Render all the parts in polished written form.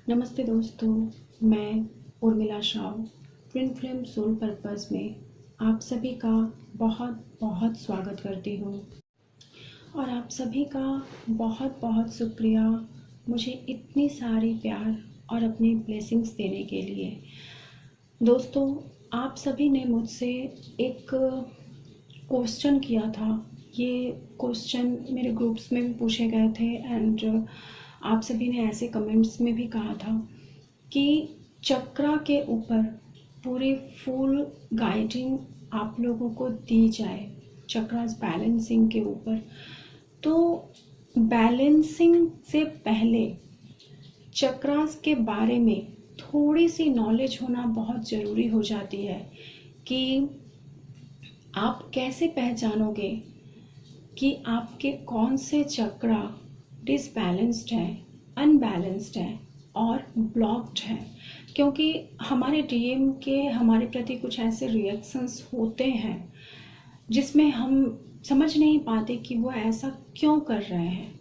नमस्ते दोस्तों, मैं Urmila Shah twin flame soul purpose में आप सभी का बहुत बहुत स्वागत करती हूँ और आप सभी का बहुत बहुत शुक्रिया मुझे इतनी सारी प्यार और अपनी ब्लेसिंग्स देने के लिए। दोस्तों, आप सभी ने मुझसे एक क्वेश्चन किया था। ये क्वेश्चन मेरे ग्रुप्स में भी पूछे गए थे एंड आप सभी ने ऐसे कमेंट्स में भी कहा था कि चक्रा के ऊपर पूरी फुल गाइडिंग आप लोगों को दी जाए, चक्रास बैलेंसिंग के ऊपर। तो बैलेंसिंग से पहले चक्रास के बारे में थोड़ी सी नॉलेज होना बहुत ज़रूरी हो जाती है कि आप कैसे पहचानोगे कि आपके कौन से चक्रा डिसबैलेंस्ड है, अनबैलेंस्ड है और ब्लॉक्ड है। क्योंकि हमारे डीएम के हमारे प्रति कुछ ऐसे रिएक्शंस होते हैं जिसमें हम समझ नहीं पाते कि वो ऐसा क्यों कर रहे हैं।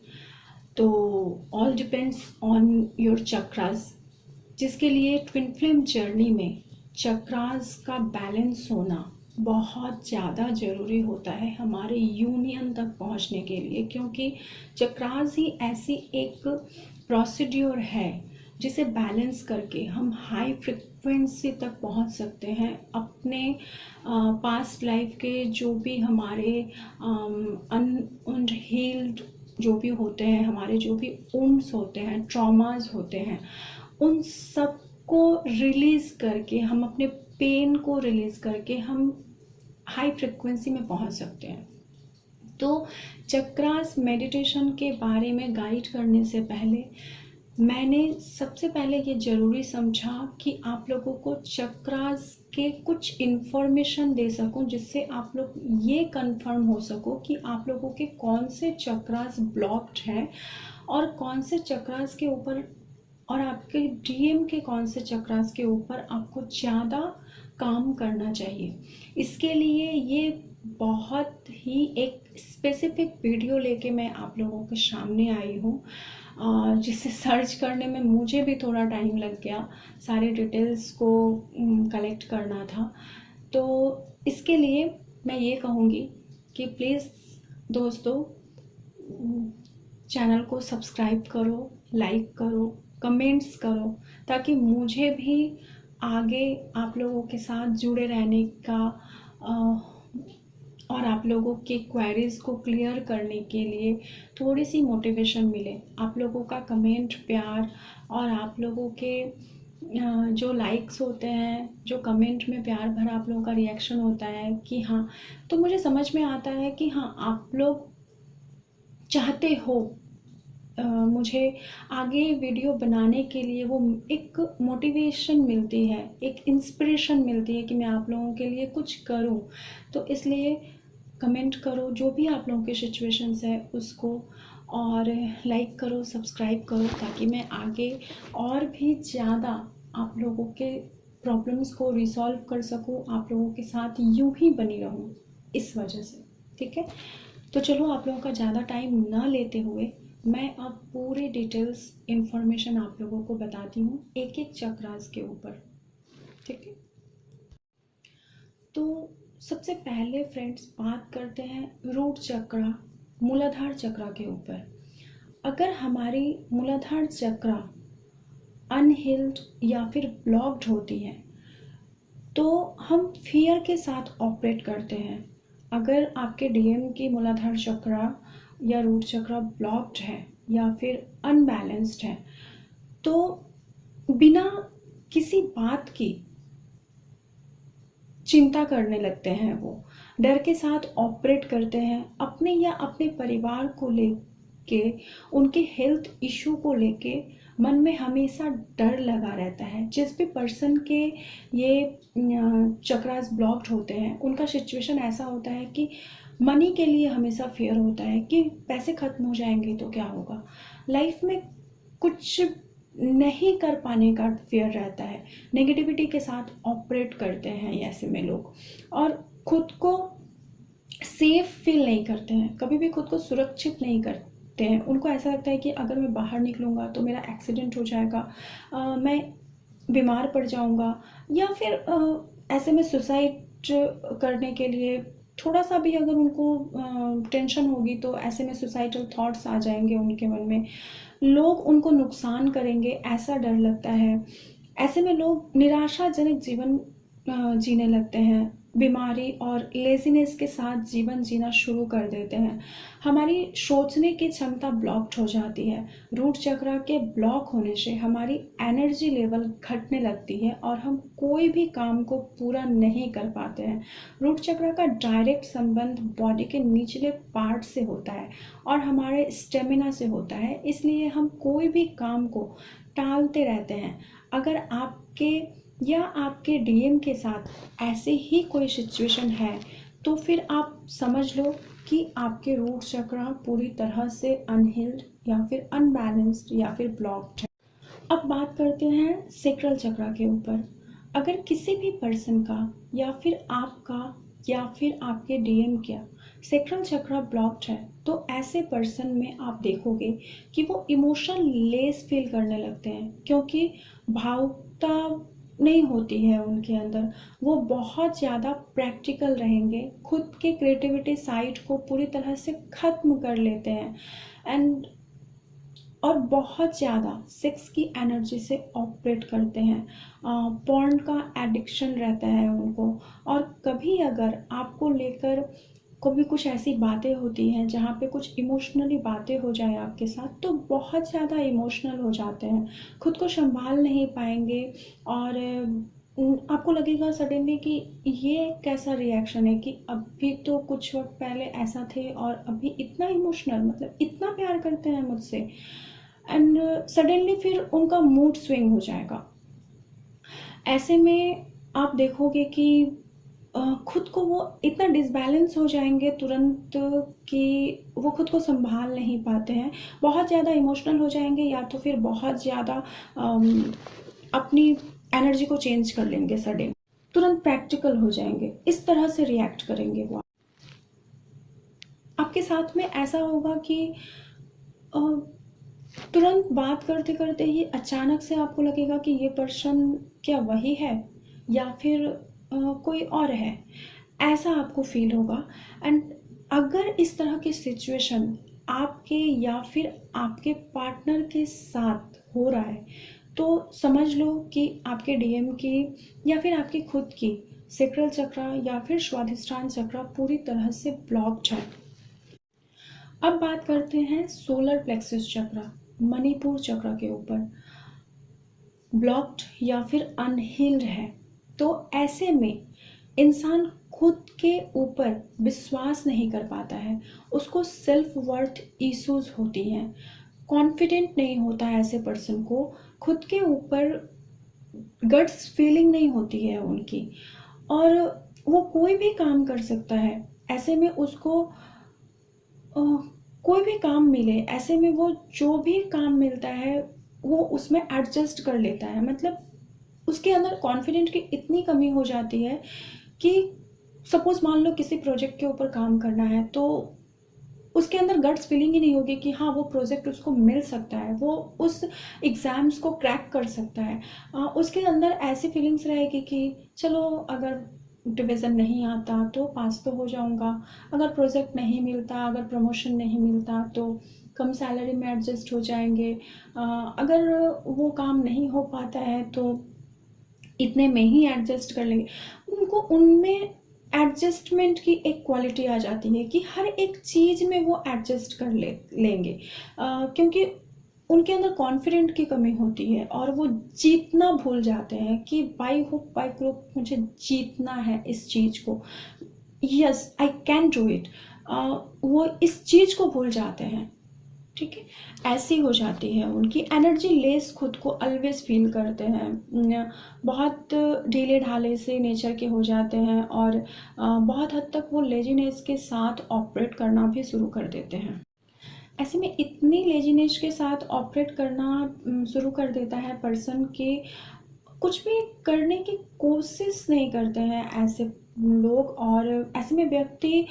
तो all depends on your chakras, जिसके लिए ट्विन फ्लेम जर्नी में चक्रास का बैलेंस होना बहुत ज़्यादा ज़रूरी होता है हमारे यूनियन तक पहुंचने के लिए। क्योंकि चक्रास ही ऐसी एक प्रोसीड्योर है जिसे बैलेंस करके हम हाई फ्रिक्वेंसी तक पहुंच सकते हैं। अपने पास्ट लाइफ के जो भी हमारे अनहील्ड जो भी होते हैं, हमारे जो भी वुंड्स होते हैं, ट्रॉमास होते हैं, उन सब को रिलीज़ करके, हम अपने पेन को रिलीज़ करके हम हाई फ्रिक्वेंसी में पहुंच सकते हैं। तो चक्रास मेडिटेशन के बारे में गाइड करने से पहले मैंने सबसे पहले ये ज़रूरी समझा कि आप लोगों को चक्रास के कुछ इन्फॉर्मेशन दे सकूं, जिससे आप लोग ये कंफर्म हो सको कि आप लोगों के कौन से चक्रास ब्लॉक्ड हैं और कौन से चक्रास के ऊपर, और आपके डीएम के कौन से चक्रास के ऊपर आपको ज़्यादा काम करना चाहिए। इसके लिए ये बहुत ही एक स्पेसिफिक वीडियो लेके मैं आप लोगों के सामने आई हूँ, जिसे सर्च करने में मुझे भी थोड़ा टाइम लग गया, सारे डिटेल्स को कलेक्ट करना था। तो इसके लिए मैं ये कहूँगी कि प्लीज़ दोस्तों चैनल को सब्सक्राइब करो, लाइक करो, कमेंट्स करो, ताकि मुझे भी आगे आप लोगों के साथ जुड़े रहने का और आप लोगों के क्वेरीज को क्लियर करने के लिए थोड़ी सी मोटिवेशन मिले। आप लोगों का कमेंट, प्यार और आप लोगों के जो लाइक्स होते हैं, जो कमेंट में प्यार भरा आप लोगों का रिएक्शन होता है कि हाँ, तो मुझे समझ में आता है कि हाँ, आप लोग चाहते हो मुझे आगे वीडियो बनाने के लिए। वो एक मोटिवेशन मिलती है, एक इंस्पिरेशन मिलती है कि मैं आप लोगों के लिए कुछ करूं। तो इसलिए कमेंट करो जो भी आप लोगों के सिचुएशंस है उसको, और लाइक करो, सब्सक्राइब करो, ताकि मैं आगे और भी ज़्यादा आप लोगों के प्रॉब्लम्स को रिसॉल्व कर सकूं, आप लोगों के साथ यूं ही बनी रहूं इस वजह से। ठीक है, तो चलो आप लोगों का ज़्यादा टाइम ना लेते हुए मैं अब पूरी डिटेल्स इंफॉर्मेशन आप लोगों को बताती हूँ एक एक चक्रास के ऊपर। ठीक है, तो सबसे पहले फ्रेंड्स बात करते हैं रूट चक्रा, मूलाधार चक्रा के ऊपर। अगर हमारी मूलाधार चक्रा अनहील्ड या फिर ब्लॉक्ड होती है तो हम फियर के साथ ऑपरेट करते हैं। अगर आपके डीएम की मूलाधार चक्रा या रूट चक्रा ब्लॉक्ड है या फिर अनबैलेंस्ड है तो बिना किसी बात की चिंता करने लगते हैं, वो डर के साथ ऑपरेट करते हैं, अपने या अपने परिवार को लेके, उनके हेल्थ इशू को लेके मन में हमेशा डर लगा रहता है। जिस भी पर्सन के ये चक्रास ब्लॉक्ड होते हैं उनका सिचुएशन ऐसा होता है कि मनी के लिए हमेशा फेयर होता है कि पैसे खत्म हो जाएंगे तो क्या होगा, लाइफ में कुछ नहीं कर पाने का फेयर रहता है। नेगेटिविटी के साथ ऑपरेट करते हैं ऐसे में लोग, और खुद को सेफ फील नहीं करते हैं, कभी भी खुद को सुरक्षित नहीं कर डरते हैं। उनको ऐसा लगता है कि अगर मैं बाहर निकलूँगा तो मेरा एक्सीडेंट हो जाएगा, मैं बीमार पड़ जाऊँगा, या फिर ऐसे में सुसाइड करने के लिए थोड़ा सा भी अगर उनको टेंशन होगी तो ऐसे में सुसाइडल थॉट्स आ जाएंगे उनके मन में। लोग उनको नुकसान करेंगे ऐसा डर लगता है। ऐसे में लोग निराशाजनक जीवन जीने लगते हैं, बीमारी और लेजीनेस के साथ जीवन जीना शुरू कर देते हैं। हमारी सोचने की क्षमता ब्लॉक्ड हो जाती है। रूट चक्र के ब्लॉक होने से हमारी एनर्जी लेवल घटने लगती है और हम कोई भी काम को पूरा नहीं कर पाते हैं। रूट चक्र का डायरेक्ट संबंध बॉडी के निचले पार्ट से होता है और हमारे स्टेमिना से होता है, इसलिए हम कोई भी काम को टालते रहते हैं। अगर आपके या आपके डीएम के साथ ऐसे ही कोई सिचुएशन है तो फिर आप समझ लो कि आपके रूट चक्र पूरी तरह से अनहील्ड या फिर अनबैलेंस्ड या फिर ब्लॉक्ड है। अब बात करते हैं सेक्रल चक्र के ऊपर। अगर किसी भी पर्सन का या फिर आपका या फिर आपके डीएम का सेक्रल चक्र ब्लॉक्ड है तो ऐसे पर्सन में आप देखोगे कि वो इमोशन लेस फील करने लगते हैं, क्योंकि भावुकता नहीं होती है उनके अंदर। वो बहुत ज़्यादा प्रैक्टिकल रहेंगे, खुद के क्रिएटिविटी साइड को पूरी तरह से ख़त्म कर लेते हैं एंड और बहुत ज़्यादा सेक्स की एनर्जी से ऑपरेट करते हैं। पॉर्न का एडिक्शन रहता है उनको। और कभी अगर आपको लेकर कभी कुछ ऐसी बातें होती हैं जहाँ पे कुछ इमोशनली बातें हो जाए आपके साथ तो बहुत ज़्यादा इमोशनल हो जाते हैं, खुद को संभाल नहीं पाएंगे और आपको लगेगा सडनली कि ये कैसा रिएक्शन है कि अभी तो कुछ वक्त पहले ऐसा थे और अभी इतना इमोशनल, मतलब इतना प्यार करते हैं मुझसे, एंड सडनली फिर उनका मूड स्विंग हो जाएगा। ऐसे में आप देखोगे कि खुद को वो इतना डिसबैलेंस हो जाएंगे तुरंत कि वो खुद को संभाल नहीं पाते हैं, बहुत ज़्यादा इमोशनल हो जाएंगे या तो फिर बहुत ज़्यादा अपनी एनर्जी को चेंज कर लेंगे, सडन तुरंत प्रैक्टिकल हो जाएंगे, इस तरह से रिएक्ट करेंगे वो। आपके साथ में ऐसा होगा कि तुरंत बात करते करते ही अचानक से आपको लगेगा कि ये पर्सन क्या वही है या फिर कोई और है, ऐसा आपको फील होगा। एंड अगर इस तरह की सिचुएशन आपके या फिर आपके पार्टनर के साथ हो रहा है तो समझ लो कि आपके डीएम की या फिर आपकी खुद की सेक्रल चक्र या फिर स्वाधिष्ठान चक्र पूरी तरह से ब्लॉक्ड है। अब बात करते हैं सोलर प्लेक्सस चक्र, मणिपुर चक्र के ऊपर। ब्लॉक्ड या फिर अनहील्ड है तो ऐसे में इंसान खुद के ऊपर विश्वास नहीं कर पाता है, उसको सेल्फ वर्थ इश्यूज होती हैं, कॉन्फिडेंट नहीं होता है ऐसे पर्सन को, खुद के ऊपर गट्स फीलिंग नहीं होती है उनकी, और वो कोई भी काम कर सकता है। ऐसे में उसको कोई भी काम मिले, ऐसे में वो जो भी काम मिलता है वो उसमें एडजस्ट कर लेता है। मतलब उसके अंदर कॉन्फिडेंट की इतनी कमी हो जाती है कि सपोज मान लो किसी प्रोजेक्ट के ऊपर काम करना है तो उसके अंदर गट्स फीलिंग ही नहीं होगी कि हाँ वो प्रोजेक्ट उसको मिल सकता है, वो उस एग्ज़ाम्स को क्रैक कर सकता है। उसके अंदर ऐसी फीलिंग्स रहेगी कि चलो अगर डिवीज़न नहीं आता तो पास तो हो जाऊंगा, अगर प्रोजेक्ट नहीं मिलता, अगर प्रमोशन नहीं मिलता तो कम सैलरी में एडजस्ट हो जाएंगे, अगर वो काम नहीं हो पाता है तो इतने में ही एडजस्ट कर लेंगे। उनको उनमें एडजस्टमेंट की एक क्वालिटी आ जाती है कि हर एक चीज़ में वो एडजस्ट कर लेंगे, क्योंकि उनके अंदर कॉन्फिडेंट की कमी होती है और वो जीतना भूल जाते हैं कि बाई हुक बाई क्रुक मुझे जीतना है इस चीज़ को, yes I can do it, वो इस चीज़ को भूल जाते हैं। ठीक है, ऐसी हो जाती है उनकी एनर्जी लेस, खुद को ऑलवेज फील करते हैं, बहुत ढीले ढाले से नेचर के हो जाते हैं और बहुत हद तक वो लेजीनेस के साथ ऑपरेट करना भी शुरू कर देते हैं। ऐसे में इतनी लेजीनेस के साथ ऑपरेट करना शुरू कर देता है पर्सन के कुछ भी करने की कोशिश नहीं करते हैं ऐसे लोग, और ऐसे में व्यक्ति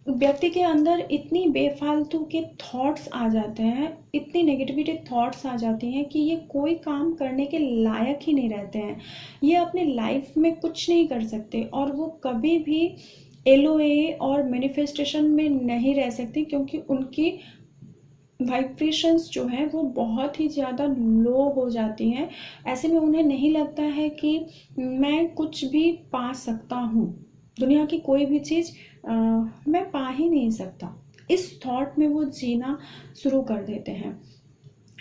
व्यक्ति के अंदर इतनी बेफालतू के थॉट्स आ जाते हैं, इतनी नेगेटिविटी थॉट्स आ जाती हैं कि ये कोई काम करने के लायक ही नहीं रहते हैं। ये अपने लाइफ में कुछ नहीं कर सकते और वो कभी भी एलओए और मैनिफेस्टेशन में नहीं रह सकते, क्योंकि उनकी वाइब्रेशंस जो हैं वो बहुत ही ज़्यादा लो हो जाती हैं। ऐसे में उन्हें नहीं लगता है कि मैं कुछ भी पा सकता हूँ, दुनिया की कोई भी चीज़ मैं पा ही नहीं सकता। इस थॉट में वो जीना शुरू कर देते हैं।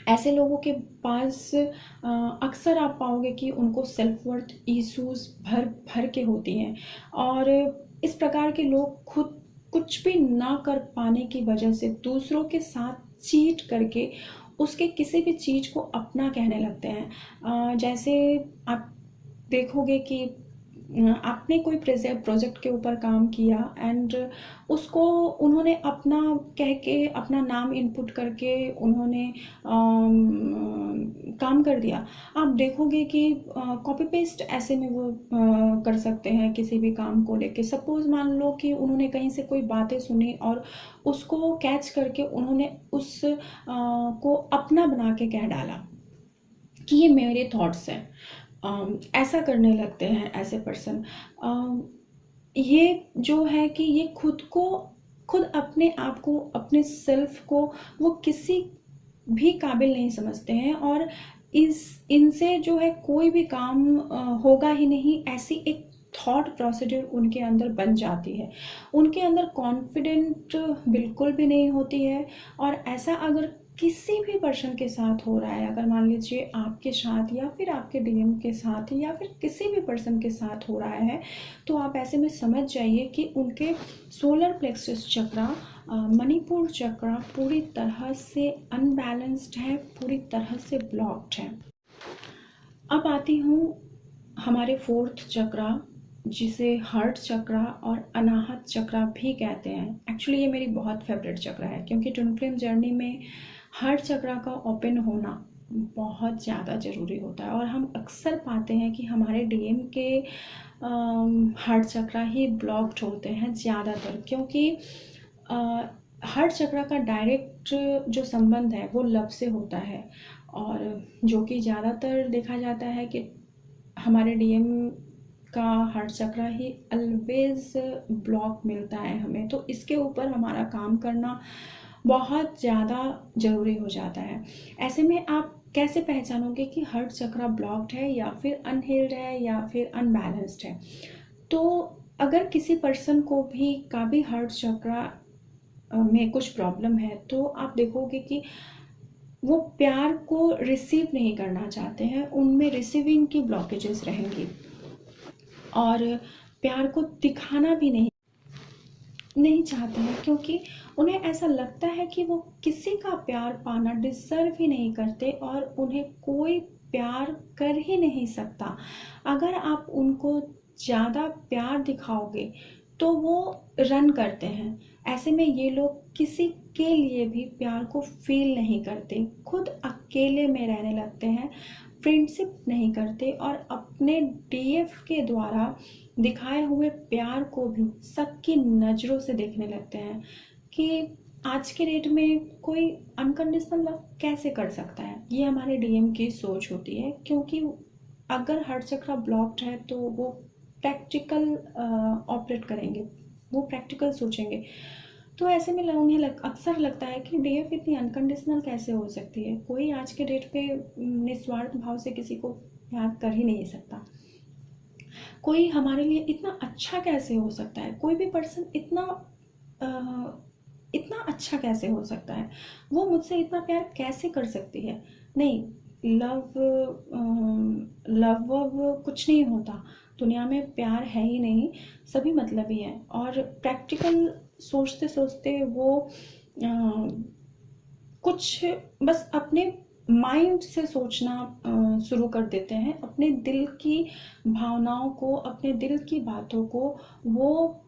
ऐसे लोगों के पास अक्सर आप पाओगे कि उनको सेल्फ वर्थ इश्यूज भर भर के होती हैं, और इस प्रकार के लोग खुद कुछ भी ना कर पाने की वजह से दूसरों के साथ चीट करके उसके किसी भी चीज़ को अपना कहने लगते हैं। जैसे आप देखोगे कि आपने कोई प्रोजेक्ट के ऊपर काम किया एंड उसको उन्होंने अपना कह के, अपना नाम इनपुट करके उन्होंने काम कर दिया। आप देखोगे कि कॉपी पेस्ट ऐसे में वो कर सकते हैं किसी भी काम को लेके। सपोज मान लो कि उन्होंने कहीं से कोई बातें सुनी और उसको कैच करके उन्होंने उस को अपना बना के कह डाला कि ये मेरे थॉट्स हैं। ऐसा करने लगते हैं ऐसे पर्सन। ये जो है कि ये खुद अपने आप को, अपने सेल्फ को वो किसी भी काबिल नहीं समझते हैं, और इनसे जो है कोई भी काम होगा ही नहीं, ऐसी एक थॉट प्रोसीड्यूर उनके अंदर बन जाती है। उनके अंदर कॉन्फिडेंट बिल्कुल भी नहीं होती है। और ऐसा अगर किसी भी पर्सन के साथ हो रहा है, अगर मान लीजिए आपके साथ या फिर आपके डीएम के साथ या फिर किसी भी पर्सन के साथ हो रहा है, तो आप ऐसे में समझ जाइए कि उनके सोलर प्लेक्सस चक्रा, मणिपुर चक्रा पूरी तरह से अनबैलेंस्ड है, पूरी तरह से ब्लॉक्ड है। अब आती हूँ हमारे फोर्थ चक्रा, जिसे हार्ट चक्रा और अनाहत चक्रा भी कहते हैं। एक्चुअली ये मेरी बहुत फेवरेट चक्रा है, क्योंकि ट्विन फ्लेम जर्नी में हार्ट चक्रा का ओपन होना बहुत ज़्यादा ज़रूरी होता है। और हम अक्सर पाते हैं कि हमारे डीएम के हार्ट चक्रा ही ब्लॉक्ड होते हैं ज़्यादातर, क्योंकि हार्ट चक्रा का डायरेक्ट जो संबंध है वो लव से होता है, और जो कि ज़्यादातर देखा जाता है कि हमारे डीएम का हार्ट चक्रा ही ऑलवेज ब्लॉक मिलता है हमें। तो इसके ऊपर हमारा काम करना बहुत ज़्यादा ज़रूरी हो जाता है। ऐसे में आप कैसे पहचानोगे कि हार्ट चक्रा ब्लॉक्ड है या फिर अनहील्ड है या फिर अनबैलेंस्ड है? तो अगर किसी पर्सन को भी हार्ट चक्रा में कुछ प्रॉब्लम है, तो आप देखोगे कि वो प्यार को रिसीव नहीं करना चाहते हैं, उनमें रिसीविंग की ब्लॉकेजेस रहेंगी, और प्यार को दिखाना भी नहीं चाहते हैं, क्योंकि उन्हें ऐसा लगता है कि वो किसी का प्यार पाना डिजर्व ही नहीं करते और उन्हें कोई प्यार कर ही नहीं सकता। अगर आप उनको ज़्यादा प्यार दिखाओगे तो वो रन करते हैं। ऐसे में ये लोग किसी के लिए भी प्यार को फील नहीं करते, खुद अकेले में रहने लगते हैं, फ्रेंडशिप नहीं करते, और अपने डीएफ के द्वारा दिखाए हुए प्यार को भी सबकी नज़रों से देखने लगते हैं कि आज के डेट में कोई अनकंडीशनल लव कैसे कर सकता है। ये हमारे डीएम की सोच होती है, क्योंकि अगर हार्ट चक्रा ब्लॉक्ड है तो वो प्रैक्टिकल ऑपरेट करेंगे, वो प्रैक्टिकल सोचेंगे। तो ऐसे में उन्हें अक्सर लगता है कि डीएफ इतनी अनकंडीशनल कैसे हो सकती है, कोई आज के डेट पे निस्वार्थ भाव से किसी को प्यार कर ही नहीं सकता, कोई हमारे लिए इतना अच्छा कैसे हो सकता है, कोई भी पर्सन इतना अच्छा कैसे हो सकता है, वो मुझसे इतना प्यार कैसे कर सकती है। नहीं, लव लव कुछ नहीं होता, दुनिया में प्यार है ही नहीं, सभी मतलबी है। और प्रैक्टिकल सोचते सोचते वो कुछ बस अपने माइंड से सोचना शुरू कर देते हैं, अपने दिल की भावनाओं को, अपने दिल की बातों को वो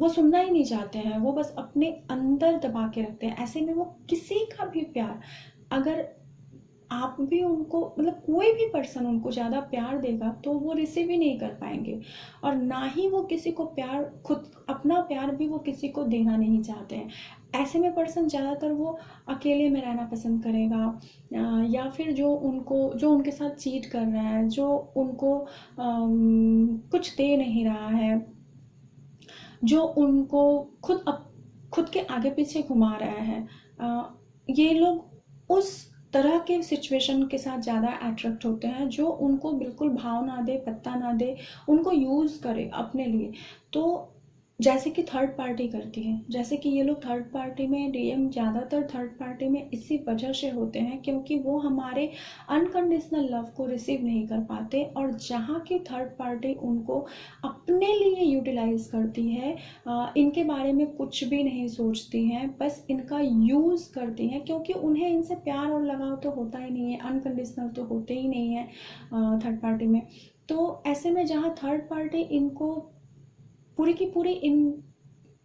सुनना ही नहीं चाहते हैं, वो बस अपने अंदर दबा के रखते हैं। ऐसे में वो किसी का भी प्यार अगर आप भी उनको, मतलब कोई भी पर्सन उनको ज़्यादा प्यार देगा तो वो रिसीव ही नहीं कर पाएंगे, और ना ही वो किसी को प्यार, खुद अपना प्यार भी वो किसी को देना नहीं चाहते हैं। ऐसे में पर्सन ज़्यादातर वो अकेले में रहना पसंद करेगा, या फिर जो उनके साथ चीट कर रहा है, जो उनको कुछ दे नहीं रहा है, जो उनको खुद के आगे पीछे घुमा रहा है, ये लोग उस तरह के सिचुएशन के साथ ज़्यादा अट्रैक्ट होते हैं जो उनको बिल्कुल भाव ना दे, पत्ता ना दे, उनको यूज़ करे अपने लिए। तो जैसे कि थर्ड पार्टी करती है, जैसे कि ये लोग थर्ड पार्टी में, डीएम ज़्यादातर थर्ड पार्टी में इसी वजह से होते हैं क्योंकि वो हमारे अनकंडीशनल लव को रिसीव नहीं कर पाते, और जहाँ की थर्ड पार्टी उनको अपने लिए यूटिलाइज करती है, इनके बारे में कुछ भी नहीं सोचती हैं, बस इनका यूज़ करती हैं, क्योंकि उन्हें इनसे प्यार और लगाव तो होता ही नहीं है, अनकंडीशनल तो होते ही नहीं है थर्ड पार्टी में। तो ऐसे में जहाँ थर्ड पार्टी इनको पूरी की पूरी इन,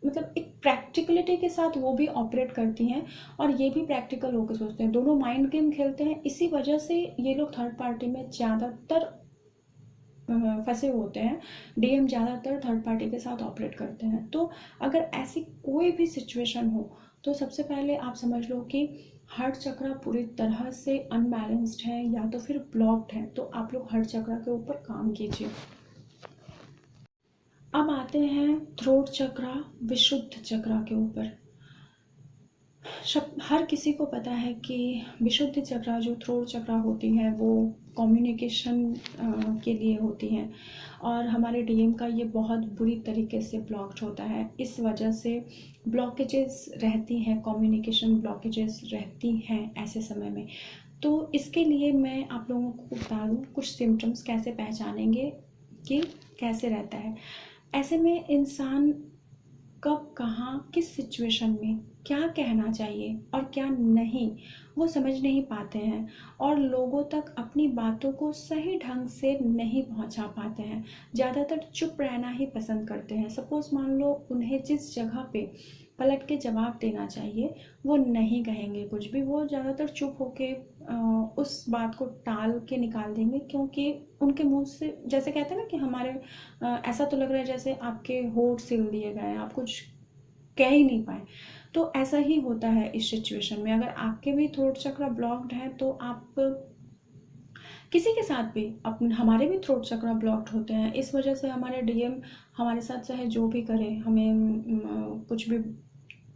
मतलब एक प्रैक्टिकलिटी के साथ वो भी ऑपरेट करती हैं, और ये भी प्रैक्टिकल होकर सोचते हैं, दोनों माइंड गेम खेलते हैं, इसी वजह से ये लोग थर्ड पार्टी में ज़्यादातर फंसे होते हैं। डीएम ज़्यादातर थर्ड पार्टी के साथ ऑपरेट करते हैं। तो अगर ऐसी कोई भी सिचुएशन हो तो सबसे पहले आप समझ लो कि हार्ट चक्रा पूरी तरह से अनबैलेंस्ड है या तो फिर ब्लॉक्ड है, तो आप लोग हार्ट चक्रा के ऊपर काम कीजिए। अब आते हैं थ्रोट चक्रा, विशुद्ध चक्रा के ऊपर। हर किसी को पता है कि विशुद्ध चक्रा, जो थ्रोट चक्रा होती है, वो कम्युनिकेशन के लिए होती है, और हमारे डीएम का ये बहुत बुरी तरीके से ब्लॉक्ड होता है। इस वजह से ब्लॉकेजेस रहती हैं, कम्युनिकेशन ब्लॉकेजेस रहती हैं ऐसे समय में। तो इसके लिए मैं आप लोगों को बता दूँ कुछ सिम्टम्स कैसे पहचानेंगे कि कैसे रहता है। ऐसे में इंसान कब, कहाँ, किस सिचुएशन में क्या कहना चाहिए और क्या नहीं, वो समझ नहीं पाते हैं, और लोगों तक अपनी बातों को सही ढंग से नहीं पहुंचा पाते हैं। ज़्यादातर चुप रहना ही पसंद करते हैं। सपोज मान लो उन्हें जिस जगह पे पलट के जवाब देना चाहिए वो नहीं कहेंगे कुछ भी, वो ज़्यादातर चुप होके उस बात को टाल के निकाल देंगे, क्योंकि उनके मुंह से, जैसे कहते हैं ना कि हमारे ऐसा तो लग रहा है जैसे आपके होठ सिल दिए गए हैं, आप कुछ कह ही नहीं पाए। तो ऐसा ही होता है इस सिचुएशन में। अगर आपके भी थ्रोट चक्रा ब्लॉक्ड है तो आप किसी के साथ भी, अपन हमारे भी थ्रोट चक्रा ब्लॉक्ड होते हैं, इस वजह से हमारे डीएम हमारे साथ चाहे जो भी करे, हमें कुछ भी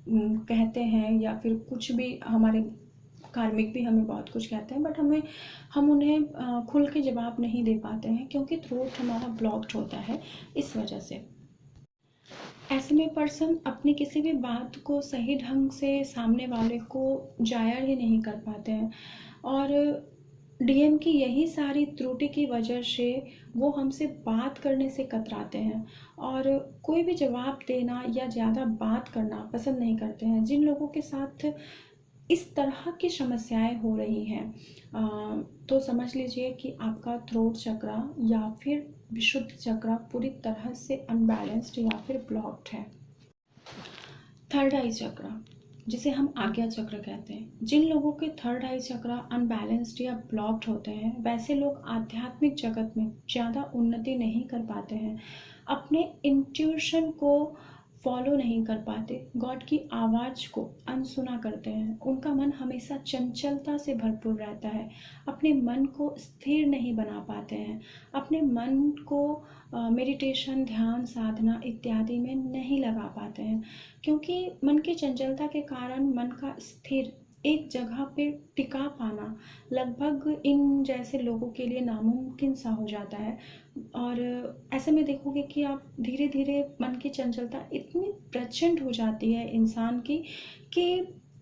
कहते हैं, या फिर कुछ भी हमारे कार्मिक भी हमें बहुत कुछ कहते हैं, बट हम उन्हें खुल के जवाब नहीं दे पाते हैं क्योंकि थ्रोट हमारा ब्लॉक्ड होता है इस वजह से। ऐसे में पर्सन अपनी किसी भी बात को सही ढंग से सामने वाले को जाहिर ही नहीं कर पाते हैं, और डीएम की यही सारी त्रुटि की वजह से वो हमसे बात करने से कतराते हैं, और कोई भी जवाब देना या ज़्यादा बात करना पसंद नहीं करते हैं। जिन लोगों के साथ इस तरह की समस्याएं हो रही हैं, तो समझ लीजिए कि आपका थ्रोट चक्रा या फिर विशुद्ध चक्रा पूरी तरह से अनबैलेंस्ड या फिर ब्लॉक्ड है। थर्ड आई चक्रा, जिसे हम आज्ञा चक्र कहते हैं। जिन लोगों के थर्ड आई चक्रा अनबैलेंस्ड या ब्लॉक्ड होते हैं, वैसे लोग आध्यात्मिक जगत में ज़्यादा उन्नति नहीं कर पाते हैं, अपने इंट्यूशन को फॉलो नहीं कर पाते, गॉड की आवाज़ को अनसुना करते हैं। उनका मन हमेशा चंचलता से भरपूर रहता है, अपने मन को स्थिर नहीं बना पाते हैं, अपने मन को मेडिटेशन, ध्यान, साधना इत्यादि में नहीं लगा पाते हैं, क्योंकि मन की चंचलता के कारण मन का स्थिर एक जगह पे टिका पाना लगभग इन जैसे लोगों के लिए नामुमकिन सा हो जाता है। और ऐसे में देखोगे कि आप धीरे धीरे मन की चंचलता इतनी प्रचंड हो जाती है इंसान की कि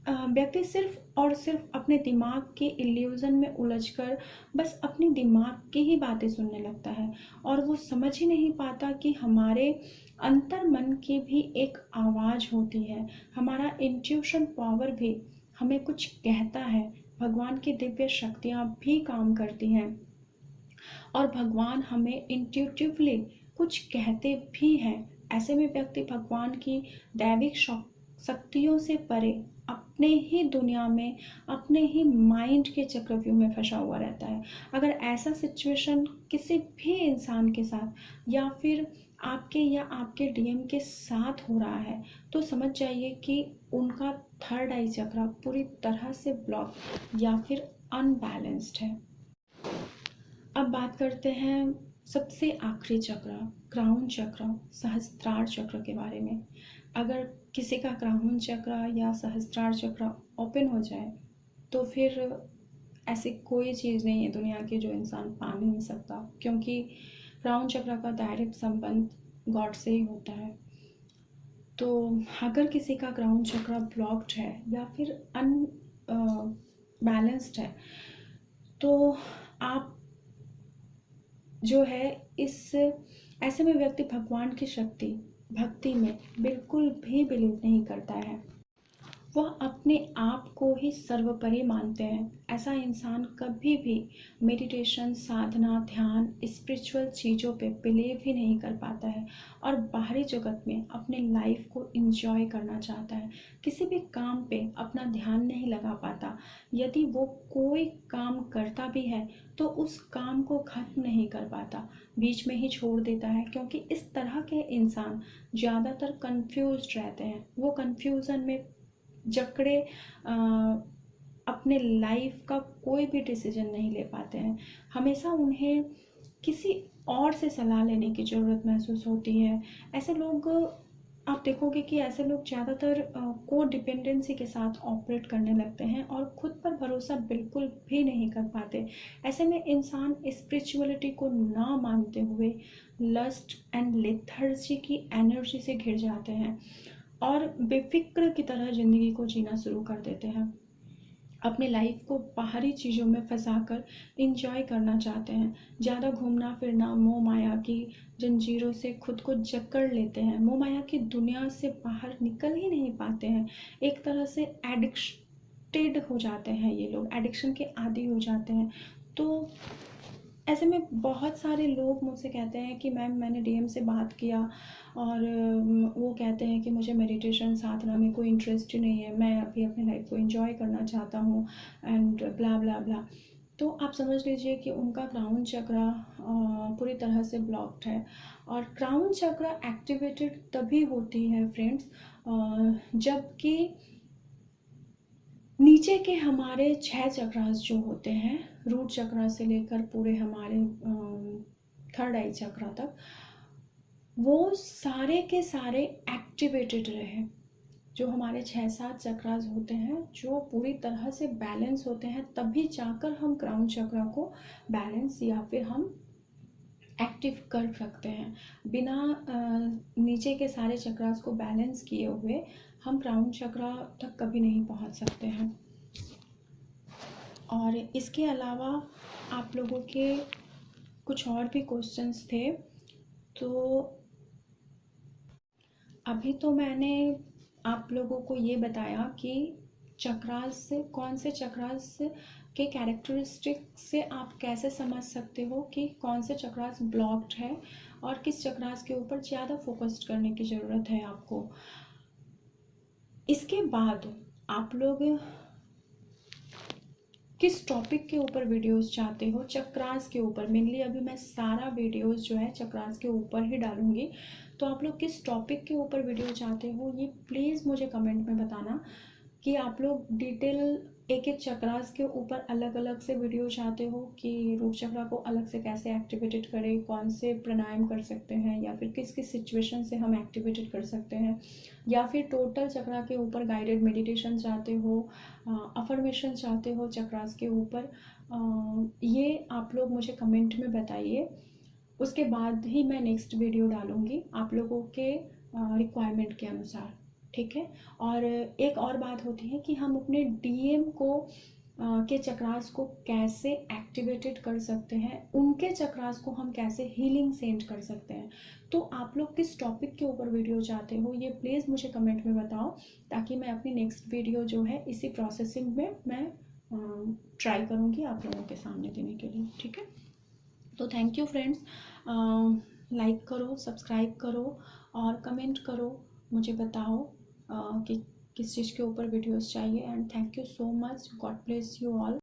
व्यक्ति सिर्फ और सिर्फ अपने दिमाग के इल्यूजन में उलझकर बस अपनी दिमाग की ही बातें सुनने लगता है, और वो समझ ही नहीं पाता कि हमारे अंतर मन की भी एक आवाज़ होती है, हमारा इंट्यूशन पावर भी हमें कुछ कहता है, भगवान की दिव्य शक्तियाँ भी काम करती हैं, और भगवान हमें इंट्यूटिवली कुछ कहते भी हैं। ऐसे में व्यक्ति भगवान की दैविक शक्तियों से परे अपने ही दुनिया में, अपने ही माइंड के चक्रव्यूह में फंसा हुआ रहता है। अगर ऐसा सिचुएशन किसी भी इंसान के साथ या फिर आपके डीएम के साथ हो रहा है, तो समझ जाइए कि उनका थर्ड आई चक्र पूरी तरह से ब्लॉक या फिर अनबैलेंस्ड है। अब बात करते हैं सबसे आखिरी चक्र, क्राउन चक्र, सहस्त्रार चक्र के बारे में। अगर किसी का क्राउन चक्र या सहस्त्रार चक्र ओपन हो जाए तो फिर ऐसी कोई चीज़ नहीं है दुनिया की जो इंसान पा नहीं सकता, क्योंकि क्राउन चक्र का डायरेक्ट संबंध गॉड से ही होता है। तो अगर किसी का क्राउन चक्र ब्लॉक्ड है या फिर बैलेंस्ड है, तो आप जो है इस ऐसे में व्यक्ति भगवान की शक्ति, भक्ति में बिल्कुल भी बिलीव नहीं करता है। वह अपने आप को ही सर्वोपरि मानते हैं। ऐसा इंसान कभी भी मेडिटेशन, साधना, ध्यान, स्पिरिचुअल चीज़ों पे बिलीव ही नहीं कर पाता है और बाहरी जगत में अपने लाइफ को एंजॉय करना चाहता है। किसी भी काम पे अपना ध्यान नहीं लगा पाता। यदि वो कोई काम करता भी है तो उस काम को खत्म नहीं कर पाता, बीच में ही छोड़ देता है, क्योंकि इस तरह के इंसान ज़्यादातर कंफ्यूज्ड रहते हैं। वो कंफ्यूजन में जकड़े अपने लाइफ का कोई भी डिसीजन नहीं ले पाते हैं। हमेशा उन्हें किसी और से सलाह लेने की ज़रूरत महसूस होती है। ऐसे लोग, आप देखोगे कि ऐसे लोग ज़्यादातर को डिपेंडेंसी के साथ ऑपरेट करने लगते हैं और खुद पर भरोसा बिल्कुल भी नहीं कर पाते। ऐसे में इंसान स्पिरिचुअलिटी को ना मानते हुए लस्ट एंड लेथर्जी की एनर्जी से घिर जाते हैं और बेफिक्र की तरह ज़िंदगी को जीना शुरू कर देते हैं। अपने लाइफ को बाहरी चीज़ों में फंसाकर इंजॉय करना चाहते हैं। ज़्यादा घूमना फिरना, मोह माया की जंजीरों से खुद को जकड़ लेते हैं। मोह माया की दुनिया से बाहर निकल ही नहीं पाते हैं। एक तरह से एडिक्टेड हो जाते हैं ये लोग, एडिक्शन के आदी हो जाते हैं। तो ऐसे में बहुत सारे लोग मुझसे कहते हैं कि मैम मैंने डीएम से बात किया और वो कहते हैं कि मुझे मेडिटेशन, साधना में कोई इंटरेस्ट ही नहीं है, मैं अभी अपनी लाइफ को एंजॉय करना चाहता हूँ एंड ब्ला ब्ला ब्ला। तो आप समझ लीजिए कि उनका क्राउन चक्र पूरी तरह से ब्लॉक्ड है। और क्राउन चक्र एक्टिवेटेड तभी होती है फ्रेंड्स, जबकि नीचे के हमारे 6 चक्रास जो होते हैं, रूट चक्र से लेकर पूरे हमारे थर्ड आई चक्र तक, वो सारे के सारे एक्टिवेटेड रहे। जो हमारे 6-7 चक्रास होते हैं जो पूरी तरह से बैलेंस होते हैं, तभी जाकर हम क्राउन चक्र को बैलेंस या फिर हम एक्टिव कर सकते हैं। बिना नीचे के सारे चक्रास को बैलेंस किए हुए हम क्राउन चक्र तक कभी नहीं पहुंच सकते हैं। और इसके अलावा आप लोगों के कुछ और भी क्वेश्चंस थे, तो अभी तो मैंने आप लोगों को ये बताया कि चक्रास से, कौन से चक्रास के कैरेक्टरिस्टिक से आप कैसे समझ सकते हो कि कौन से चक्रास ब्लॉक्ड है और किस चक्रास के ऊपर ज़्यादा फोकस्ड करने की ज़रूरत है आपको। इसके बाद आप लोग किस टॉपिक के ऊपर वीडियोस चाहते हो, चक्रास के ऊपर मेनली अभी मैं सारा वीडियोस जो है चक्रास के ऊपर ही डालूंगी। तो आप लोग किस टॉपिक के ऊपर वीडियो चाहते हो ये प्लीज़ मुझे कमेंट में बताना, कि आप लोग डिटेल एक एक चक्रास के ऊपर अलग अलग से वीडियो चाहते हो कि रूट चक्र को अलग से कैसे एक्टिवेटेड करें, कौन से प्राणायाम कर सकते हैं, या फिर किस किस सिचुएशन से हम एक्टिवेटेड कर सकते हैं, या फिर टोटल चक्रा के ऊपर गाइडेड मेडिटेशन चाहते हो, अफर्मेशन चाहते हो चक्रास के ऊपर। ये आप लोग मुझे कमेंट में बताइए, उसके बाद ही मैं नेक्स्ट वीडियो डालूँगी आप लोगों के रिक्वायरमेंट के अनुसार, ठीक है। और एक और बात होती है कि हम अपने डीएम को के चक्रास को कैसे एक्टिवेटेड कर सकते हैं, उनके चक्रास को हम कैसे हीलिंग सेंड कर सकते हैं। तो आप लोग किस टॉपिक के ऊपर वीडियो चाहते हो ये प्लीज़ मुझे कमेंट में बताओ, ताकि मैं अपनी नेक्स्ट वीडियो जो है इसी प्रोसेसिंग में मैं ट्राई करूँगी आप लोगों के सामने देने के लिए, ठीक है। तो थैंक यू फ्रेंड्स, लाइक करो, सब्सक्राइब करो और कमेंट करो, मुझे बताओ कि किस चीज़ के ऊपर वीडियोस चाहिए। And thank you so much, God bless you all.